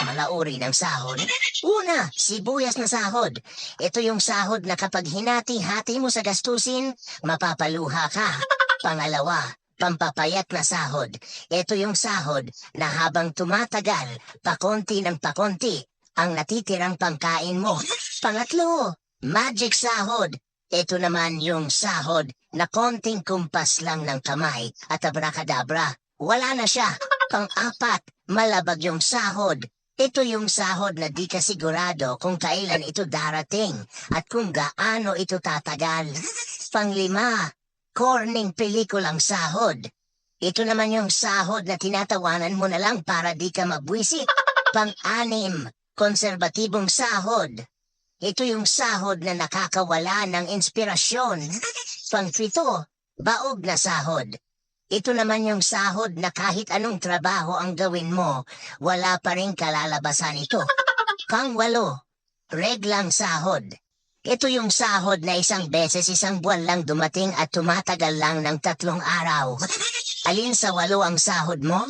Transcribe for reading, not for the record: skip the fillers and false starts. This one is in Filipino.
malauri ng sahod. Una, sibuyas na sahod. Ito yung sahod na kapag hinati-hati mo sa gastusin, mapapaluha ka. Pangalawa, pampapayat na sahod. Ito yung sahod na habang tumatagal, pakonti ng pakonti, ang natitirang pangkain mo. Pangatlo, magic sahod. Ito naman yung sahod na konting kumpas lang ng kamay at abracadabra. Wala na siya. Pang-apat, malabag yung sahod. Ito yung sahod na di ka sigurado kung kailan ito darating at kung gaano ito tatagal. Panglima, corning pelikulang sahod. Ito naman yung sahod na tinatawanan mo na lang para di ka mabwisit. Pang-anim, konserbatibong sahod. Ito yung sahod na nakakawala ng inspirasyon. Pang-pito, baog na sahod. Ito naman yung sahod na kahit anong trabaho ang gawin mo, wala pa rin kalalabasan ito. Pang-walo, reglang sahod. Ito yung sahod na isang beses isang buwan lang dumating at tumatagal lang ng 3 araw. Alin sa 8 ang sahod mo?